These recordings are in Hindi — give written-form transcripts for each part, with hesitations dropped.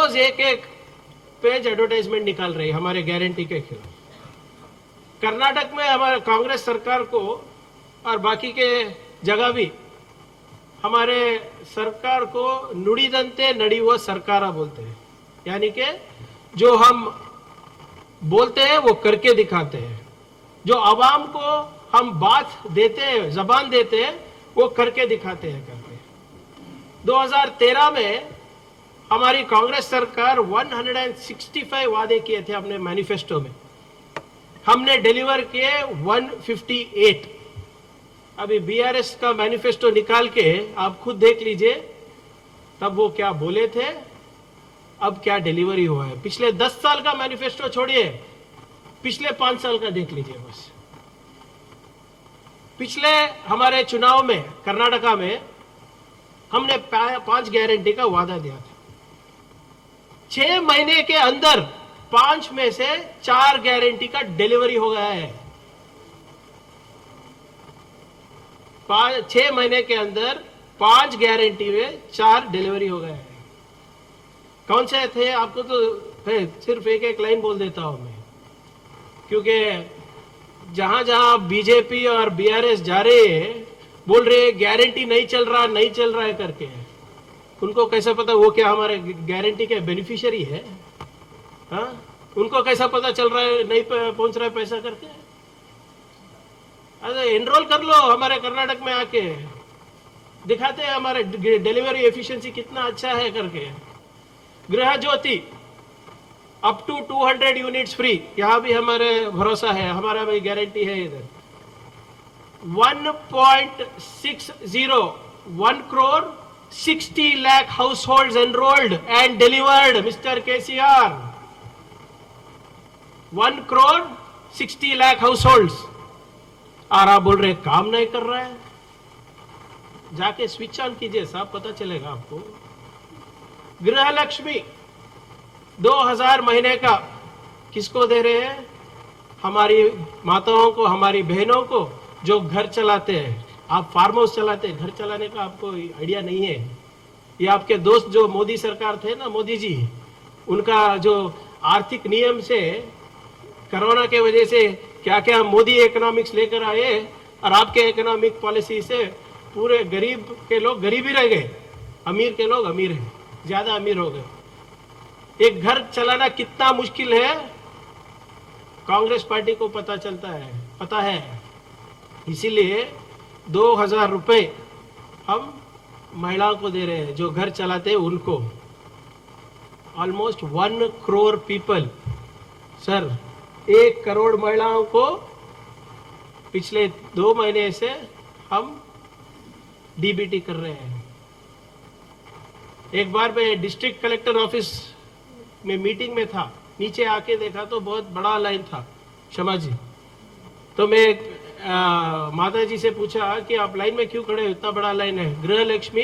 रोज एक एक पेज एडवर्टाइजमेंट निकाल रही है हमारे गारंटी के खिलाफ। कर्नाटक में हमारे कांग्रेस सरकार को और बाकी के जगह भी हमारे सरकार को नुड़ीदंते नड़ीवो सरकारा बोलते हैं, यानी कि जो हम बोलते हैं वो करके दिखाते हैं। जो आवाम को हम बात देते हैं, जबान देते हैं, वो करके दिखाते हैं करके। 2013 में हमारी कांग्रेस सरकार 165 वादे किए थे अपने मैनिफेस्टो में, हमने डिलीवर किए 158। अभी बीआरएस का मैनिफेस्टो निकाल के आप खुद देख लीजिए, तब वो क्या बोले थे, अब क्या डिलीवरी हुआ है। पिछले 10 साल का मैनिफेस्टो छोड़िए, पिछले 5 साल का देख लीजिए बस। पिछले हमारे चुनाव में कर्नाटका में हमने 5 गारंटी का वादा दिया था। 6 महीने के अंदर 5 में से 4 गारंटी का डिलीवरी हो गया है। 6 महीने के अंदर 5 गारंटी में 4 डिलीवरी हो गया है। कौन से थे आपको तो सिर्फ एक एक लाइन बोल देता हूं मैं, क्योंकि जहां जहां बीजेपी और बीआरएस जा रहे हैं, बोल रहे हैं गारंटी नहीं चल रहा है करके, उनको कैसा पता वो क्या हमारे गारंटी के बेनिफिशियरी है? हाँ, उनको कैसा पता चल रहा है नहीं पहुंच रहा है पैसा करके? अरे एनरोल कर लो हमारे कर्नाटक में आके, दिखाते हैं हमारे डिलीवरी एफिशिएंसी कितना अच्छा है करके। गृह ज्योति अप टू 200 यूनिट्स फ्री, यहां भी हमारे भरोसा है, हमारा भी गारंटी है इधर। 1 crore 60 lakh households enrolled and delivered, Mr. KCR. 1 crore 60 lakh households। और आप बोल रहे काम नहीं कर रहा है, जाके स्विच ऑन कीजिए साहब, पता चलेगा आपको। गृह लक्ष्मी 2000 महीने का किसको दे रहे हैं? हमारी माताओं को, हमारी बहनों को जो घर चलाते हैं। आप फार्म हाउस चलाते हैं, घर चलाने का आपको आइडिया नहीं है। ये आपके दोस्त जो मोदी सरकार थे ना, मोदी जी, उनका जो आर्थिक नियम से कोरोना के वजह से क्या क्या मोदी इकोनॉमिक्स लेकर आए, और आपके इकोनॉमिक पॉलिसी से पूरे गरीब के लोग गरीब ही रह गए, अमीर के लोग अमीर हैं, ज्यादा अमीर हो गए। एक घर चलाना कितना मुश्किल है कांग्रेस पार्टी को पता चलता है, पता है। इसीलिए 2000 रुपए हम महिलाओं को दे रहे हैं जो घर चलाते हैं उनको। Almost 1 crore people sir, 1 crore महिलाओं को पिछले 2 महीने से हम डीबीटी कर रहे हैं। एक बार मैं डिस्ट्रिक्ट कलेक्टर ऑफिस में मीटिंग में था, नीचे आके देखा तो बहुत बड़ा लाइन था, क्षमा जी। तो मैं माता जी से पूछा कि आप लाइन में क्यों खड़े हो, इतना बड़ा लाइन है। गृह लक्ष्मी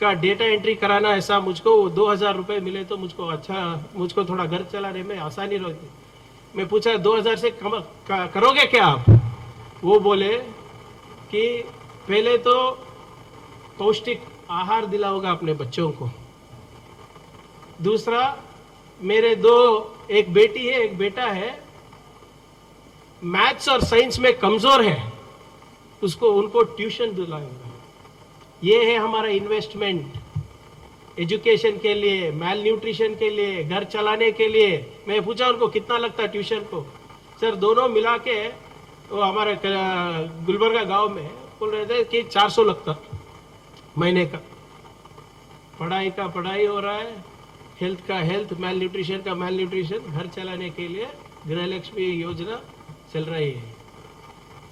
का डेटा एंट्री कराना, ऐसा मुझको 2000 रुपए मिले तो मुझको अच्छा, मुझको थोड़ा घर चलाने में आसानी रहती। मैं पूछा 2000 से करोगे क्या आप? वो बोले कि पहले तो पौष्टिक आहार दिलाओगा अपने बच्चों को, दूसरा मेरे 2, एक बेटी है एक बेटा है, मैथ्स और साइंस में कमजोर है, उसको उनको ट्यूशन दिलाएगा। ये है हमारा इन्वेस्टमेंट, एजुकेशन के लिए, मैल न्यूट्रिशन के लिए, घर चलाने के लिए। मैं पूछा उनको कितना लगता है ट्यूशन को, सर दोनों मिला के वो हमारे गुलबर्गा गांव में बोल रहे थे कि 400 लगता महीने का। पढ़ाई का पढ़ाई हो रहा है, हेल्थ का हेल्थ, मैल न्यूट्रिशन का मैल न्यूट्रिशन। घर चलाने के लिए गृहलक्ष्मी योजना चल रही है।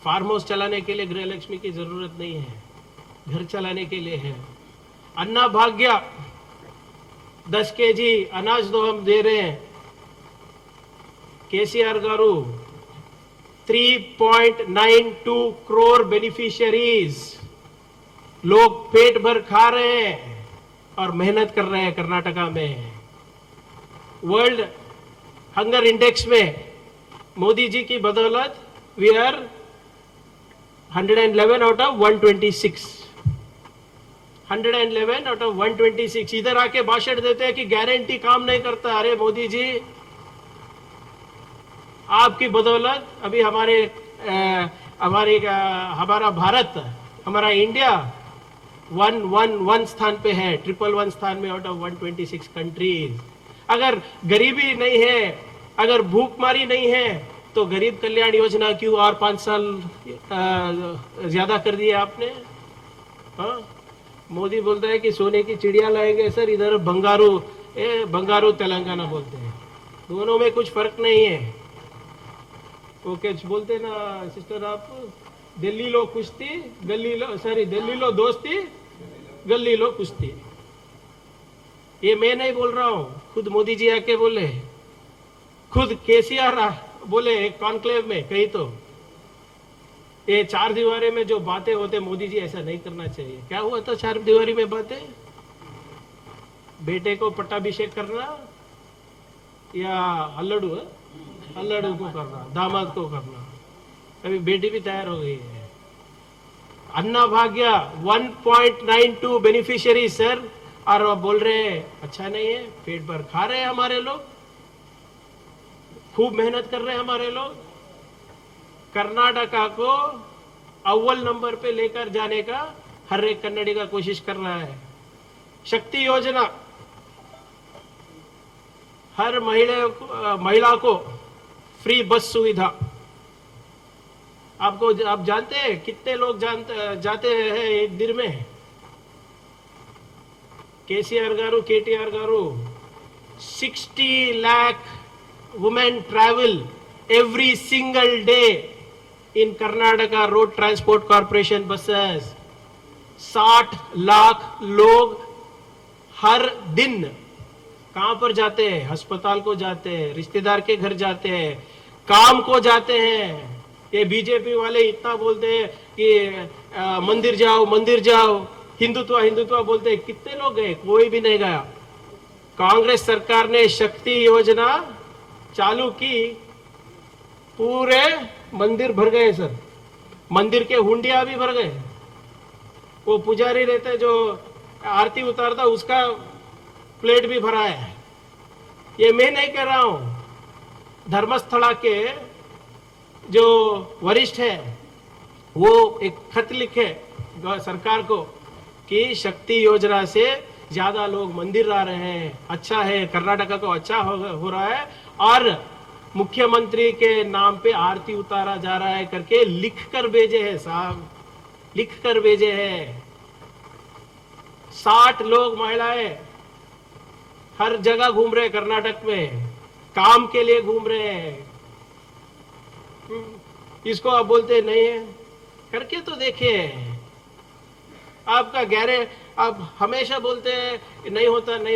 फार्म हाउस चलाने के लिए गृहलक्ष्मी की जरूरत नहीं है, घर चलाने के लिए है। अन्ना भाग्य 10 केजी अनाज तो हम दे रहे हैं। केसीआर गारू 3.92 करोड़ बेनिफिशियरीज, लोग पेट भर खा रहे हैं और मेहनत कर रहे हैं कर्नाटका में। वर्ल्ड हंगर इंडेक्स में मोदी जी की बदौलत we are 111 out of 126, 111 out of 126। इधर आके भाषण देते हैं कि गारंटी काम नहीं करता। अरे मोदी जी, आपकी बदौलत अभी हमारा भारत, हमारा इंडिया 111 स्थान पे है, 111 स्थान में आउट ऑफ 126 कंट्रीज। अगर गरीबी नहीं है, अगर भूखमारी नहीं है, तो गरीब कल्याण योजना क्यों और 5 साल ज्यादा कर दिए आपने? हाँ, मोदी बोलता है कि सोने की चिड़िया लाएंगे सर, इधर बंगारू तेलंगाना बोलते हैं। दोनों में कुछ फर्क नहीं है। वो क्या बोलते ना सिस्टर आप, दिल्ली लो कुश्ती, दिल्ली लो दोस्ती, गली लो कुश्ती। ये मैं नहीं बोल रहा हूं, खुद मोदी जी आके बोले, खुद केसीआर बोले एक कॉन्क्लेव में कही। तो ये 4 दीवारी में जो बातें होते, मोदी जी ऐसा नहीं करना चाहिए। क्या हुआ था 4 दीवारी में बातें? बेटे को पट्टाभिषेक करना या हल्लड़ू को करना, दामाद को करना। अभी बेटी भी तैयार हो गई है। अन्ना भाग्य 1.92 बेनिफिशियरी सर, और वो बोल रहे हैं अच्छा नहीं है। पेट भर खा रहे हैं हमारे लोग, खूब मेहनत कर रहे हैं हमारे लोग। कर्नाटका को अव्वल नंबर पे लेकर जाने का हर एक कन्नड़ी का कोशिश कर रहा है। शक्ति योजना, हर महिला को फ्री बस सुविधा। आप जानते हैं कितने लोग जाते हैं एक दिन में? KCR garu, KTR garu, 60 lakh women travel every single day in Karnataka road transport corporation buses. 60 lakh लोग हर दिन कहां पर जाते हैं? अस्पताल को जाते हैं, रिश्तेदार के घर जाते हैं, काम को जाते हैं। ये बीजेपी वाले इतना बोलते हैं कि मंदिर जाओ, हिंदुत्व बोलते हैं। कितने लोग गए? कोई भी नहीं गया। कांग्रेस सरकार ने शक्ति योजना चालू की, पूरे मंदिर भर गए सर। मंदिर के हुंडिया भी भर गए। वो पुजारी रहते जो आरती उतारता, उसका प्लेट भी भरा है। ये मैं नहीं कह रहा हूं। धर्मस्थला के जो वरिष्ठ है वो एक खत लिखे सरकार को कि शक्ति योजना से ज्यादा लोग मंदिर आ रहे हैं, अच्छा है, कर्नाटका को अच्छा हो रहा है, और मुख्यमंत्री के नाम पे आरती उतारा जा रहा है करके लिख कर भेजे हैं साहब, लिख कर भेजे हैं। 60 लोग महिलाएं हर जगह घूम रहे हैं कर्नाटक में, काम के लिए घूम रहे हैं। इसको आप बोलते नहीं है? करके तो देखिए। आपका आप हमेशा बोलते हैं नहीं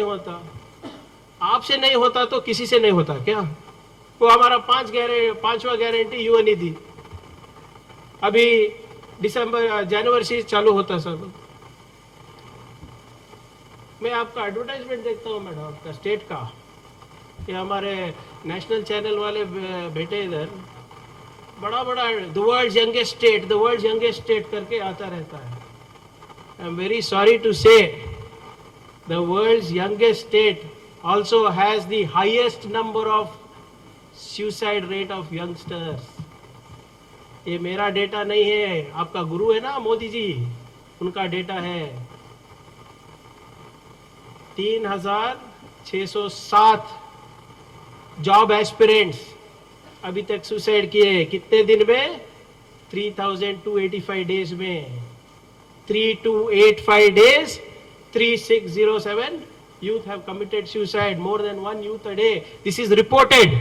होता। आपसे नहीं होता तो किसी से नहीं होता क्या? वो हमारा 5वां गारंटी युवा निधि अभी जनवरी से चालू होता सब। मैं आपका एडवर्टाइजमेंट देखता हूँ मैडम, आपका स्टेट का। ये हमारे नेशनल चैनल वाले बेटे इधर बड़ा द वर्ल्ड यंगेस्ट स्टेट करके आता रहता है। I am very sorry to say the world's youngest state also has the highest number of suicide rate of youngsters। ये मेरा डेटा नहीं है, आपका गुरु है ना मोदी जी, उनका डेटा है। 3607 जॉब एस्पिरेंट्स अभी तक सुसाइड किए। कितने दिन में? 3285 डेज में। 3285 days, 3607 youth have committed suicide, more than one youth a day. This is reported.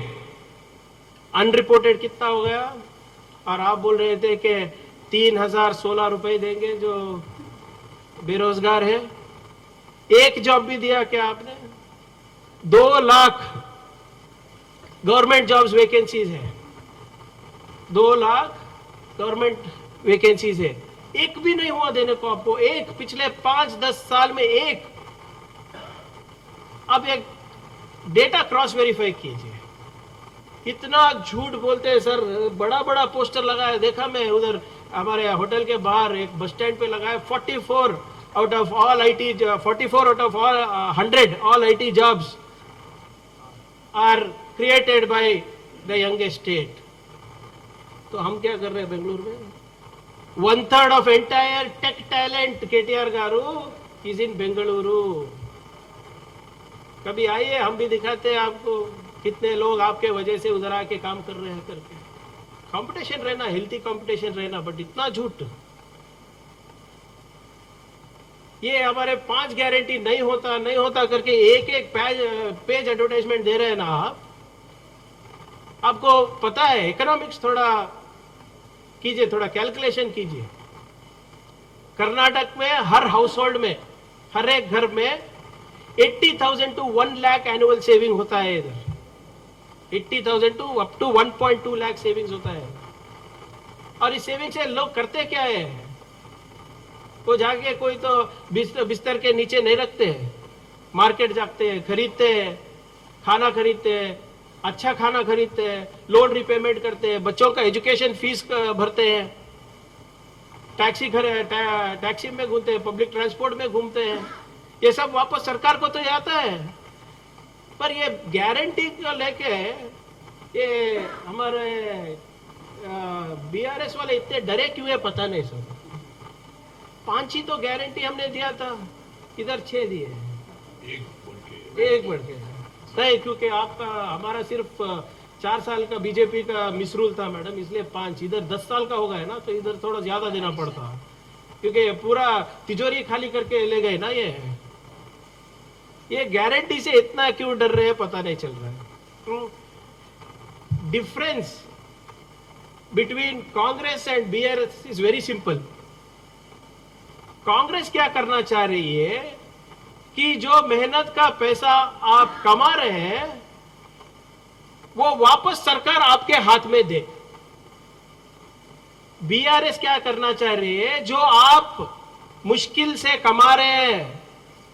Unreported कितना हो गया? और आप बोल रहे थे कि 3016 रुपए देंगे जो बेरोजगार है। एक जॉब भी दिया क्या आपने? 2 लाख गवर्नमेंट जॉब्स वैकेंसीज है, 2 लाख गवर्नमेंट वैकेंसीज है। एक भी नहीं हुआ देने को आपको, एक पिछले 5-10 साल में एक। अब एक डेटा क्रॉस वेरीफाई कीजिए। इतना झूठ बोलते हैं सर। बड़ा पोस्टर लगा है, देखा मैं उधर हमारे होटल के बाहर एक बस स्टैंड पे लगा है, 44 out of all IT, 44 out of all 100 all IT jobs are created by the youngest state. तो हम क्या कर रहे हैं बेंगलुरु में? 1/3 of entire tech talent KTR garu is in Bengaluru. कभी आइए, हम भी दिखाते हैं आपको कितने लोग आपके वजह से उधर आके काम कर रहे हैं करके. कंपटीशन रहना, हेल्थी कंपटीशन रहना, बट इतना झूठ. ये हमारे 5 गारंटी नहीं होता करके एक पेज एडवर्टाइजमेंट दे रहे हैं ना आप. आपको पता है इकोनॉमिक्स थोड़ा कीजिए, थोड़ा कैलकुलेशन कीजिए. कर्नाटक में हर हाउस होल्ड में, हर एक घर में 80,000 to 1 लाख एनुअल सेविंग होता है. इधर 80,000 to up to 1.2 lakh savings होता है. और इस सेविंग से लोग करते क्या है? वो जाके कोई तो बिस्तर के नीचे नहीं रखते हैं, मार्केट जाते हैं, खरीदते हैं, खाना खरीदते हैं, अच्छा खाना खरीदते हैं, लोन रिपेमेंट करते हैं, बच्चों का एजुकेशन फीस भरते हैं, टैक्सी में घूमते हैं, पब्लिक ट्रांसपोर्ट में घूमते हैं. ये सब वापस सरकार को तो ये आता है. पर ये गारंटी को लेके ये हमारे बीआरएस वाले इतने डरे क्यों है पता नहीं. सब 5 ही तो गारंटी हमने दिया था, इधर 6 दिए. एक बढ़ के नहीं, क्योंकि आपका हमारा सिर्फ 4 साल का बीजेपी का मिसरूल था मैडम, इसलिए 5. इधर 10 साल का हो गया ना, तो इधर थोड़ा ज्यादा देना पड़ता, क्योंकि पूरा तिजोरी खाली करके ले गए ना. ये गारंटी से इतना क्यों डर रहे हैं पता नहीं चल रहा है. Difference between Congress and BRS is very simple. Congress क्या करना चाह रही है कि जो मेहनत का पैसा आप कमा रहे हैं वो वापस सरकार आपके हाथ में दे. बीआरएस क्या करना चाह रही है, जो आप मुश्किल से कमा रहे हैं,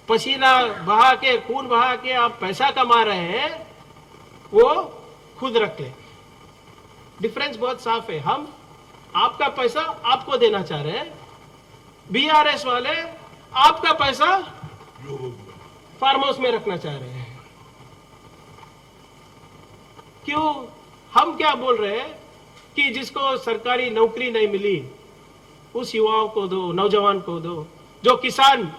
पसीना बहा के, खून बहा के आप पैसा कमा रहे हैं, वो खुद रख ले. डिफरेंस बहुत साफ है. हम आपका पैसा आपको देना चाह रहे हैं, बीआरएस वाले आपका पैसा फार्म हाउस में रखना चाह रहे हैं. क्यों? हम क्या बोल रहे हैं कि जिसको सरकारी नौकरी नहीं मिली उस युवाओं को दो, नौजवान को दो. जो किसान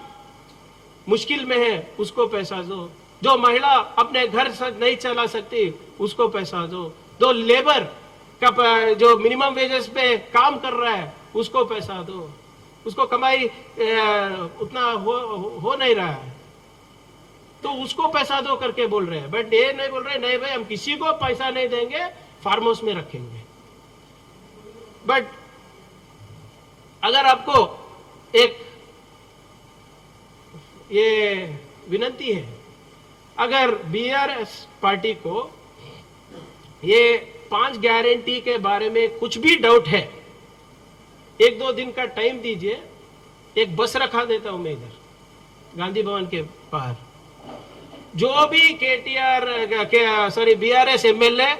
मुश्किल में है उसको पैसा दो. जो महिला अपने घर से नहीं चला सकती उसको पैसा दो. जो लेबर का जो मिनिमम वेजेस पे काम कर रहा है उसको पैसा दो. उसको कमाई उतना हो नहीं रहा है तो उसको पैसा दो करके बोल रहे हैं. बट ये नहीं बोल रहे नहीं भाई हम किसी को पैसा नहीं देंगे, फार्म हाउस में रखेंगे. बट अगर आपको एक ये विनती है, अगर बीआरएस पार्टी को ये 5 गारंटी के बारे में कुछ भी डाउट है, 1-2 दिन का टाइम दीजिए. एक बस रखा देता हूं मैं इधर गांधी भवन के बाहर. जो भी बीआरएस एमएलए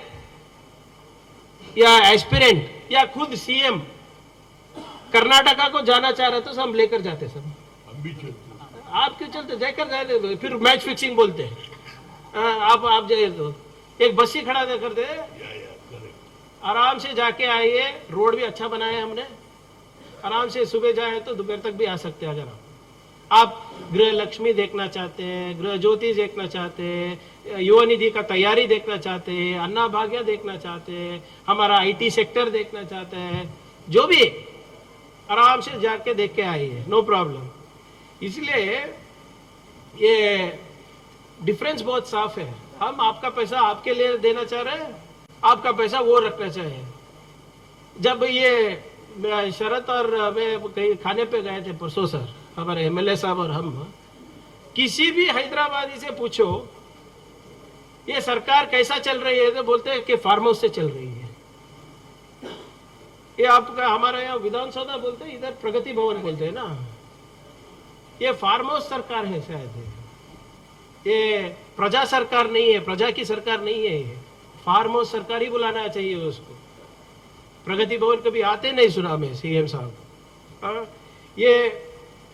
या एस्पिरेंट या खुद सीएम कर्नाटका को जाना चाह रहे तो हम लेकर जाते. सब आप क्यों चलते, जाकर जाते, फिर मैच फिक्सिंग बोलते हैं. आप जाइए तो एक बस ही खड़ा कर दे, आराम से जाके आइए. रोड भी अच्छा बनाया है हमने, आराम से सुबह जाए तो दोपहर तक भी आ सकते हैं. अगर आप गृह लक्ष्मी देखना चाहते हैं, गृह ज्योति देखना चाहते हैं, युवा निधि का तैयारी देखना चाहते हैं, अन्ना भाग्य देखना चाहते हैं, हमारा आईटी सेक्टर देखना चाहते हैं, जो भी आराम से जाके देख के आइए, नो प्रॉब्लम. इसलिए ये डिफरेंस बहुत साफ है. हम आपका पैसा आपके लिए देना चाह रहे हैं, आपका पैसा वो रखना चाहिए. जब ये शरद और मैं कहीं खाने पे गए थे परसों, सर हमारे एमएलए साहब और हम, किसी भी हैदराबादी से पूछो ये सरकार कैसा चल रही है तो बोलते हैं कि फार्म हाउस से चल रही है. ये आपका हमारे यहाँ विधानसभा बोलते हैं, इधर प्रगति भवन बोलते हैं ना. ये फार्म हाउस सरकार है शायद, ये प्रजा सरकार नहीं है, प्रजा की सरकार नहीं है. ये फार्म हाउस सरकार ही बुलाना चाहिए उसको. प्रगति भवन कभी आते नहीं सुना मैं सीएम साहब. ये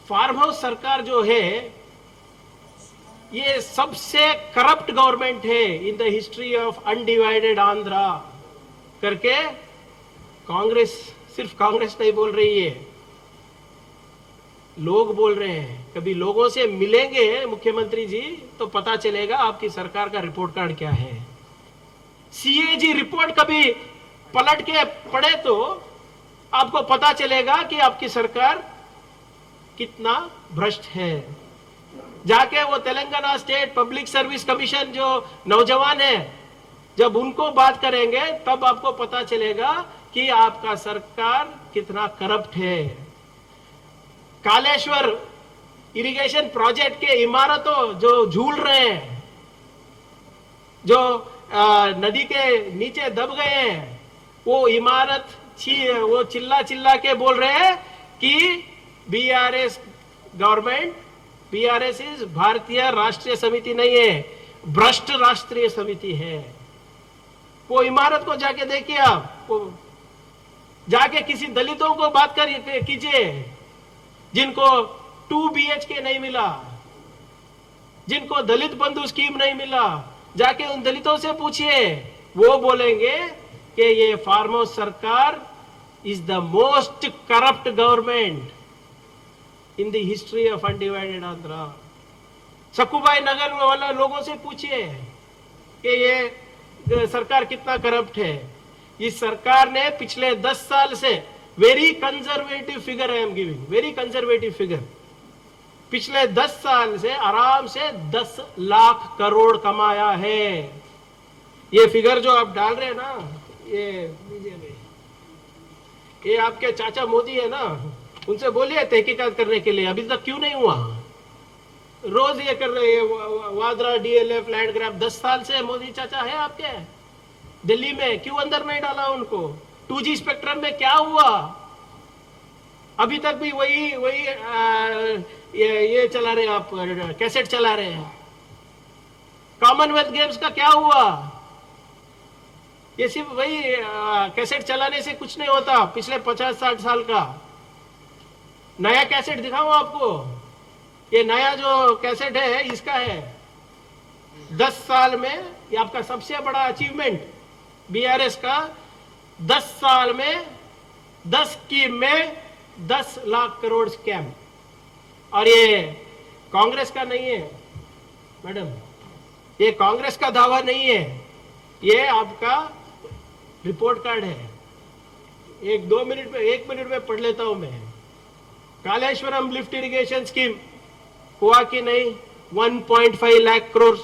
फार्म हाउस सरकार जो है ये सबसे करप्ट गवर्नमेंट है इन the history of undivided Andhra करके कांग्रेस, सिर्फ कांग्रेस नहीं बोल रही है, लोग बोल रहे हैं। कभी लोगों से मिलेंगे मुख्यमंत्री जी तो पता चलेगा आपकी सरकार का रिपोर्ट कार्ड क्या है। सीएजी रिपोर्ट कभी पलट के पढ़े तो आपको पता चलेगा कि आपकी सरकार कितना भ्रष्ट है। जाके वो Telangana state public service commission जो नौजवान है, जब उनको बात करेंगे तब आपको पता चलेगा कि आपका सरकार कितना करप्ट है। कालेश्वर इरिगेशन प्रोजेक्ट के इमारतों जो झूल रहे हैं, जो नदी के नीचे दब गए हैं, वो इमारत वो चिल्ला चिल्ला के बोल रहे हैं कि बीआरएस गवर्नमेंट, बीआरएस इज भारतीय राष्ट्रीय समिति नहीं है, भ्रष्ट राष्ट्रीय समिति है। वो इमारत को जाके देखिए आप, वो जाके किसी दलितों को बात कर कीजिए जिनको 2 BHK नहीं मिला, जिनको दलित बंधु स्कीम नहीं मिला, जाके उन दलितों से पूछिए, वो बोलेंगे कि ये फार्म हाउस सरकार is the most corrupt government in the history of undivided Andhra. Sakubai Nagar वाले लोगों से पूछिए कि ये सरकार कितना करप्ट है। इस सरकार ने पिछले 10 साल से, very conservative figure I am giving, very conservative figure, पिछले 10 साल से आराम से 10 लाख करोड़ कमाया है। ये फिगर जो आप डाल रहे हैं ना, ये आपके चाचा मोदी है ना, उनसे बोलिए तहकीकात करने के लिए, अभी तक क्यों नहीं हुआ। रोज ये कर रहे हैं वाद्रा डीएलएफ लैंड ग्रैब, 10 साल से मोदी चाचा है आपके दिल्ली में, क्यों अंदर नहीं डाला उनको। 2G स्पेक्ट्रम में क्या हुआ, अभी तक भी वही ये चला रहे आप, कैसेट चला रहे हैं। कॉमनवेल्थ गेम्स का क्या हुआ, ये सिर्फ वही कैसेट चलाने से कुछ नहीं होता। पिछले 50-60 साल का नया कैसेट दिखाऊं आपको, ये नया जो कैसेट है इसका है 10 साल में, ये आपका सबसे बड़ा अचीवमेंट बीआरएस का। 10 साल में 10 स्कीम में 10 लाख करोड़ स्कैम। और ये कांग्रेस का नहीं है मैडम, ये कांग्रेस का दावा नहीं है, ये आपका रिपोर्ट कार्ड है। 1 मिनट में पढ़ लेता हूं मैं। कालेश्वरम लिफ्ट इरिगेशन स्कीम हुआ कि नहीं, 1.5 lakh crore.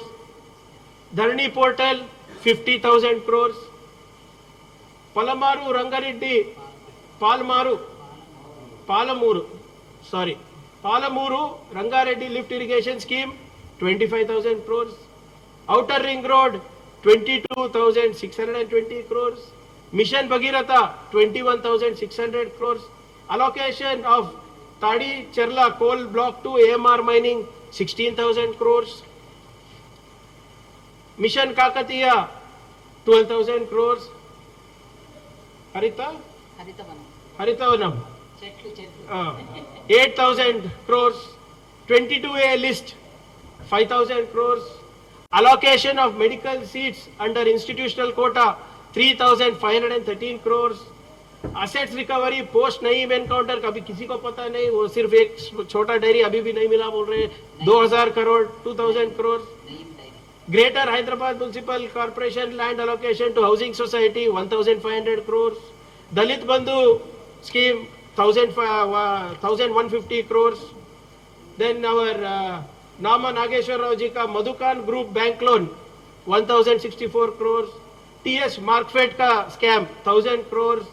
Dharani portal 50,000 crore. Palamuru Rangareddy Palamuru Rangareddy lift irrigation scheme 25,000 crore. Outer ring road 22,620 crores. Mission Bhagirath 21,600 crores. Allocation of Tadi Cherla Coal Block 2 AMR Mining 16,000 crores. Mission Kakatiya 12,000 crores. Haritavanam 8,000 crores. 22A list 5,000 crores. Allocation of medical seats under institutional quota 3,513 crores. Assets recovery post Naeem encounter कभी किसी को पता नहीं, वो सिर्फ एक छोटा डेयरी अभी भी नहीं मिला बोल रहे हैं, 2,000 crore 2,000 crore. Greater Hyderabad municipal corporation land allocation to housing society 1,500 crores. दलित बंधु scheme 1,150 crores. Then our Nama Nageshwar Rao ji ka Madhukan Group Bank Loan 1,064 crores. TS Markfed ka scam 1,000 crores.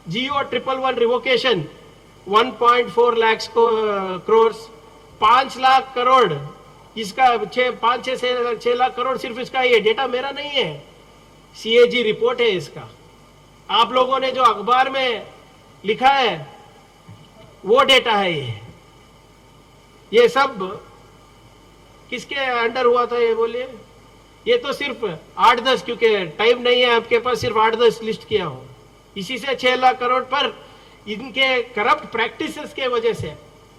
Geo 111 revocation 1.4 lakhs crores. 5 lakh crore इसका 5-6 लाख करोड़ सिर्फ इसका, ये डेटा मेरा नहीं है, सीएजी रिपोर्ट है इसका. आप लोगों ने जो अखबार में लिखा है वो डेटा है. ये सब किसके अंडर हुआ था ये बोलिए. ये तो सिर्फ 8-10, क्योंकि टाइम नहीं है आपके पास, सिर्फ 8-10 लिस्ट किया हो. इसी से 6 लाख करोड़ पर इनके करप्ट प्रैक्टिसेस के वजह से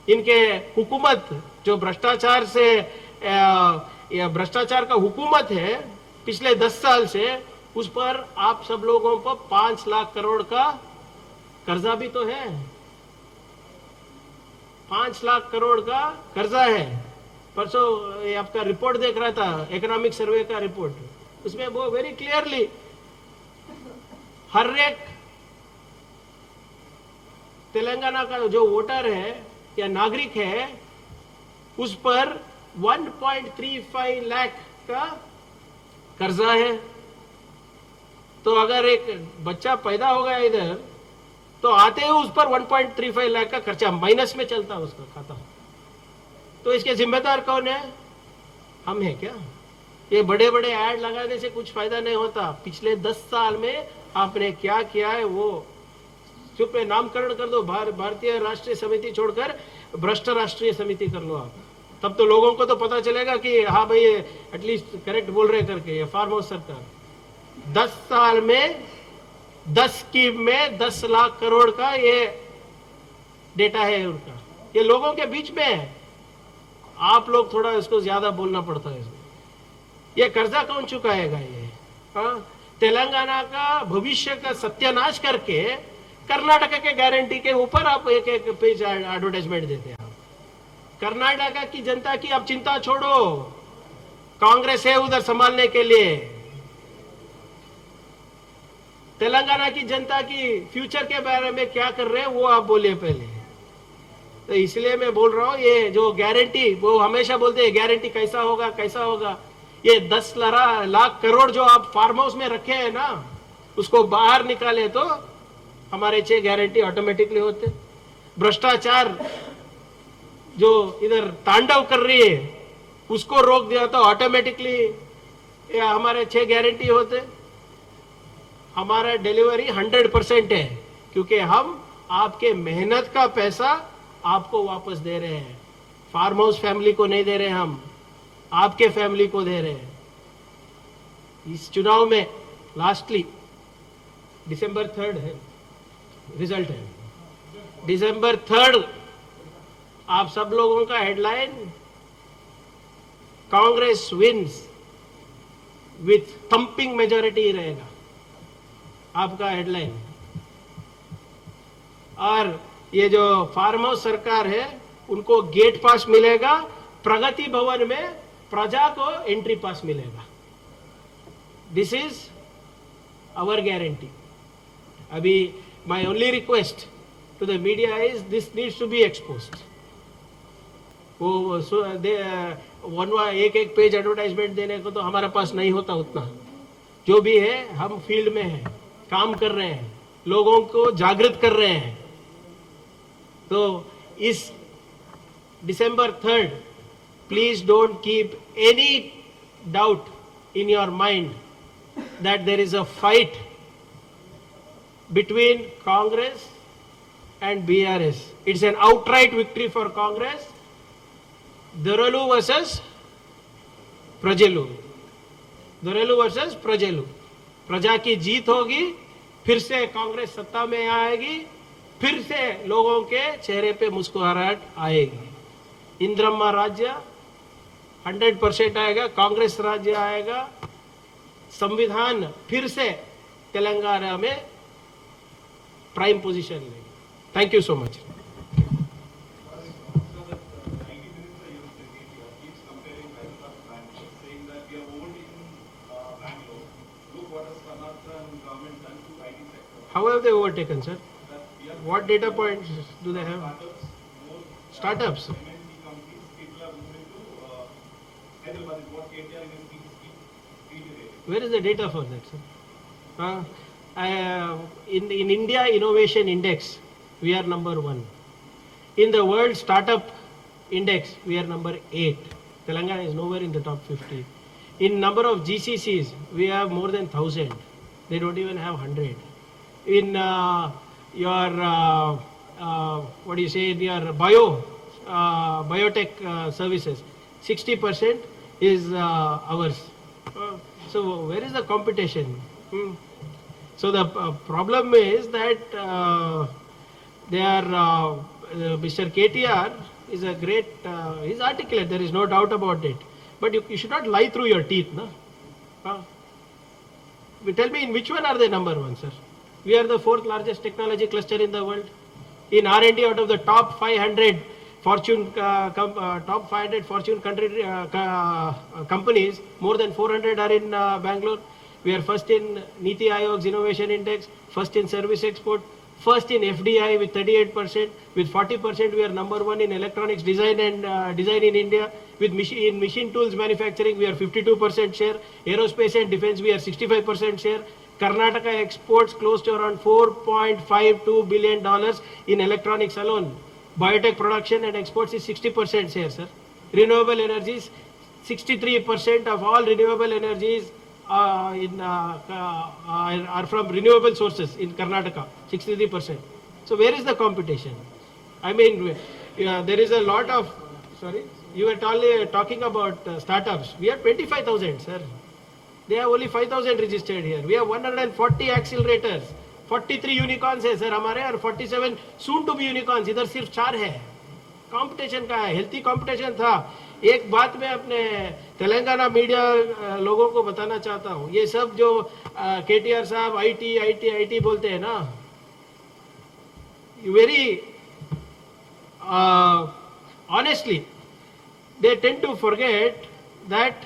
इनके हुकूमत जो भ्रष्टाचार से या भ्रष्टाचार का हुकूमत है पिछले 10 साल से, उस पर आप सब लोगों पर 5 लाख करोड़ का कर्जा भी तो है। 5 लाख करोड़ का कर्जा है। परसों ये आपका रिपोर्ट देख रहा था, इकोनॉमिक सर्वे का रिपोर्ट, उसमें वो वेरी क्लियरली हर एक तेलंगाना का जो वोटर है या नागरिक है उस पर 1.35 लाख का कर्जा है। तो अगर एक बच्चा पैदा हो गया इधर तो आते ही उस पर 1.35 लाख का खर्चा माइनस में चलता है उसका खाता। तो इसके जिम्मेदार कौन है? हम हैं क्या? ये बड़े बड़े ऐड लगाने से कुछ फायदा नहीं होता। पिछले 10 साल में आपने क्या किया है वो चुप नामकरण कर दो। भारतीय राष्ट्रीय समिति छोड़कर भ्रष्ट राष्ट्रीय समिति कर लो आप, तब तो लोगों को तो पता चलेगा कि हाँ भाई एटलीस्ट करेक्ट बोल रहे करके। फार्म हाउस सरकार 10 साल में 10 स्कीम में 10 लाख करोड़ का ये डेटा है उनका। ये लोगों के बीच में है, आप लोग थोड़ा इसको ज्यादा बोलना पड़ता है। ये कर्जा कौन चुकाएगा? ये तेलंगाना का भविष्य का सत्यानाश करके कर्नाटक के गारंटी के ऊपर आप एक एक पेज एडवर्टाइजमेंट देते हैं। कर्नाटका की जनता की आप चिंता छोड़ो, कांग्रेस है उधर संभालने के लिए। तेलंगाना की जनता की फ्यूचर के बारे में क्या कर रहे हैं वो आप बोलिए पहले। तो इसलिए मैं बोल रहा हूं ये जो गारंटी, वो हमेशा बोलते हैं गारंटी कैसा होगा कैसा होगा। ये 10 लाख करोड़ जो आप फार्म हाउस में रखे हैं ना, उसको बाहर निकाले तो हमारे 6 गारंटी ऑटोमेटिकली होते। भ्रष्टाचार जो इधर तांडव कर रही है उसको रोक दिया तो ऑटोमेटिकली हमारे 6 गारंटी होते। हमारा डिलीवरी 100% है क्योंकि हम आपके मेहनत का पैसा आपको वापस दे रहे हैं। फार्म हाउस फैमिली को नहीं दे रहे, हम आपके फैमिली को दे रहे हैं। इस चुनाव में लास्टली दिसंबर 3 है रिजल्ट है। दिसंबर 3 आप सब लोगों का headline Congress wins with thumping majority रहेगा आपका हेडलाइन। और ये जो फार्म हाउस सरकार है उनको गेट पास मिलेगा, प्रगति भवन में प्रजा को एंट्री पास मिलेगा। This is our guarantee. अभी my only request to the media is this needs to be exposed. वो एक पेज एडवर्टाइजमेंट देने को तो हमारे पास नहीं होता उतना। जो भी है हम फील्ड में है, काम कर रहे हैं, लोगों को जागृत कर रहे हैं। तो इस December 3rd, please don't keep any doubt in your mind that there is a fight between Congress and BRS. It's an outright victory for Congress. Dorelu versus Prajalu. Dorelu versus Prajalu. प्रजा की जीत होगी, फिर से कांग्रेस सत्ता में आएगी, फिर से लोगों के चेहरे पे मुस्कुराहट आएगी। इंद्रम्मा राज्य 100% आएगा, कांग्रेस राज्य आएगा, संविधान फिर से तेलंगाना में प्राइम पोजीशन लेगी। Thank you so much. How have they overtaken, sir? What data points do they have? Startups. Where is the data for that, sir? In India Innovation Index, we are number 1. In the World Startup Index, we are number 8. Telangana is nowhere in the top 50. In number of GCCs, we have more than 1,000. They don't even have 100. In your what do you say? Your biotech services, 60% is ours. So where is the competition? So the problem is that they are Mr. KTR is a great, he's articulate, there is no doubt about it. But you should not lie through your teeth, no? Tell me, in which one are they number one, sir? We are the fourth largest technology cluster in the world. In R&D, out of the top 500 Fortune top 500 Fortune country companies, more than 400 are in Bangalore. We are first in Niti Aayog's Innovation Index, first in service export, first in FDI with 38%, with 40% we are number one in electronics design and design in India. With machine tools manufacturing, we are 52% share. Aerospace and defense, we are 65% share. Karnataka exports close to around $4.52 billion in electronics alone. Biotech production and exports is 60% share, sir. Renewable energies, 63% of all renewable energies are from renewable sources in Karnataka, 63%. So where is the competition? I mean, there is a lot of, sorry, you were talking about startups. We have 25,000, sir. They have only 5,000 registered here. We have 140 accelerators. 43 unicorns है सर हमारे और 47 सून टू बी यूनिकॉर्न्स. इधर सिर्फ 4 है. कंपटीशन का है, हेल्थी कंपटीशन था. एक बात मैं अपने तेलंगाना मीडिया लोगों को बताना चाहता हूँ. ये सब जो केटीआर साहब आईटी बोलते हैं ना, very honestly they tend to forget that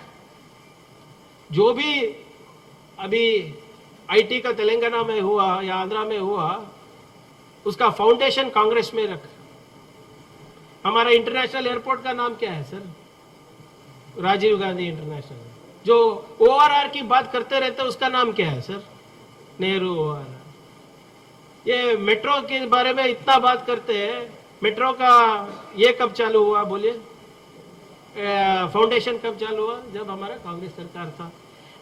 जो भी अभी आईटी का तेलंगाना में हुआ या आंध्रा में हुआ, उसका फाउंडेशन कांग्रेस में रख. हमारा इंटरनेशनल एयरपोर्ट का नाम क्या है सर? राजीव गांधी इंटरनेशनल. जो ओआरआर की बात करते रहते उसका नाम क्या है सर? नेहरू ओआरआर. ये मेट्रो के बारे में इतना बात करते हैं. मेट्रो का ये कब चालू हुआ बोलिए? फाउंडेशन कब चालू हुआ? जब हमारा कांग्रेस सरकार था.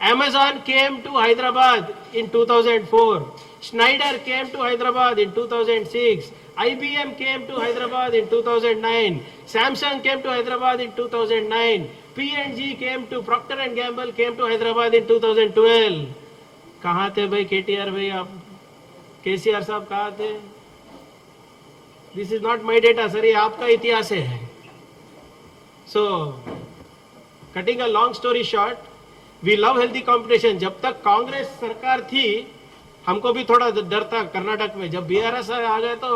Amazon came to Hyderabad in 2004. Schneider came to Hyderabad in 2006. IBM came to Hyderabad in 2009. Samsung came to Hyderabad in 2009. P&G came to Procter and Gamble came to Hyderabad in 2012. कहाँ थे भाई केटीआर भाई आप? केसीआर साहब कहाँ थे? This is not my data, sir. ये आपका इतिहास है. So, cutting a long story short, we love healthy competition. जब तक कांग्रेस सरकार थी हमको भी थोड़ा डर था कर्नाटक में. जब बीआरएस आ गए तो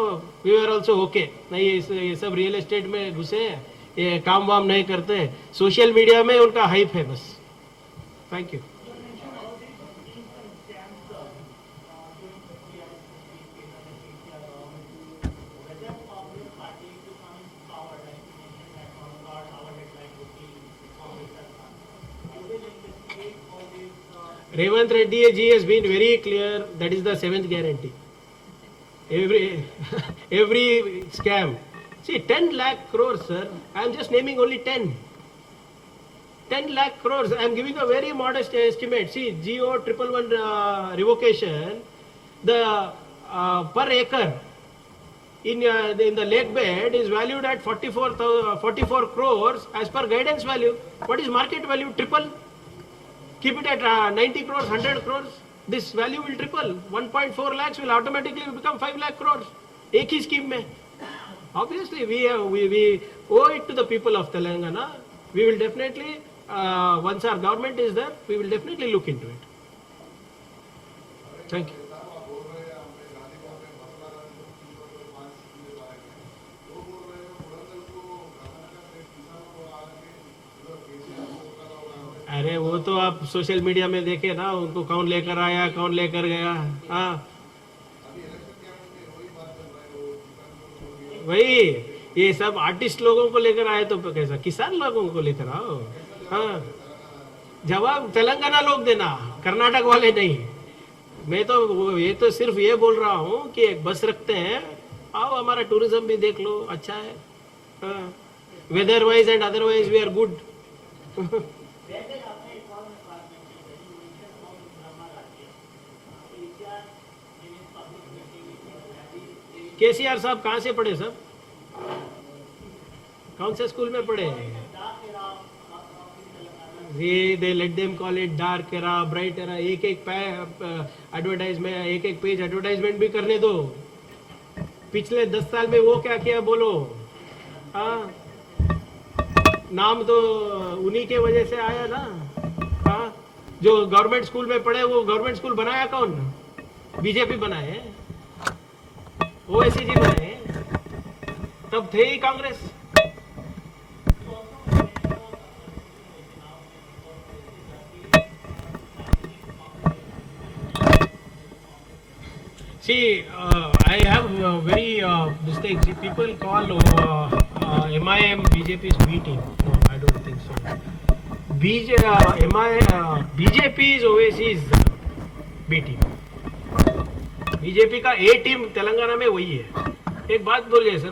वी वर ऑल्सो ओके. नहीं ये सब रियल एस्टेट में घुसे, ये काम वाम नहीं करते. सोशल मीडिया में उनका हाइप है बस. Thank you. Revant Reddy ji has been very clear. That is the 7th guarantee. Every scam. See, 10 lakh crores, sir. I am just naming only 10. 10 lakh crores. I am giving a very modest estimate. See, GO 111 revocation, the per acre in the lake bed is valued at 44 crores as per guidance value. What is market value? Triple. Keep it at 90 crores, 100 crores. This value will triple. 1.4 lakhs will automatically become 5 lakh crores. एक ही scheme में. Obviously, we owe it to the people of Telangana. We will definitely, once our government is there, we will definitely look into it. Thank you. अरे वो तो आप सोशल मीडिया में देखे ना, उनको कौन लेकर आया कौन लेकर गया. हाँ वही, ये सब आर्टिस्ट लोगों को लेकर आए तो कैसा किसान लोगों को लेकर आओ. हाँ जवाब तेलंगाना लोग देना, कर्नाटक वाले नहीं. मैं तो ये तो सिर्फ ये बोल रहा हूँ कि एक बस रखते हैं, आओ हमारा टूरिज्म भी देख लो, अच्छा है. हाँ weather wise and otherwise we are good. KCR साहब कहाँ से पढ़े सर? कौन से स्कूल में पढ़े? they let them call it dark era, bright era. एक एडवर्टाइजमेंट, एक पेज एडवर्टाइजमेंट भी करने दो. पिछले 10 साल में वो क्या किया बोलो. हाँ, नाम तो उन्हीं के वजह से आया ना। हाँ, जो गवर्नमेंट स्कूल में पढ़े वो गवर्नमेंट स्कूल बनाया कौन? बीजेपी बनाए, ओवैसी जी बनाए, तब थे ही Congress. See, I have very this thing. See, people call MIM BJP's B team. No, I don't think so. BJP's Oasis B team. BJP का A टीम तेलंगाना में वही है। एक बात बोलिए सर,